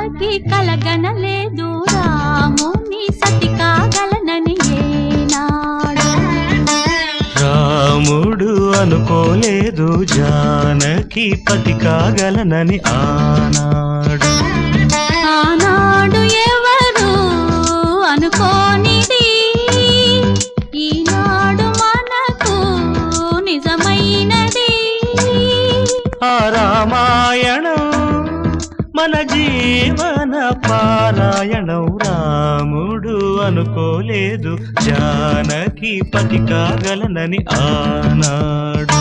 జానకి కలగనలేదు రాముని సతి కాగలనని ఏనాడు. రాముడు అనుకోలేదు జానకి పతి కాగలనని ఆనాడు. ఆనాడు ఎవరు అనుకోనిది ఈనాడు మనకు నిజమైనది. ఆ రామాయణం మన జీవన పారాయణం. రాముడు అనుకోలేదు జానకి పతి కాగలనని ఆనాడు.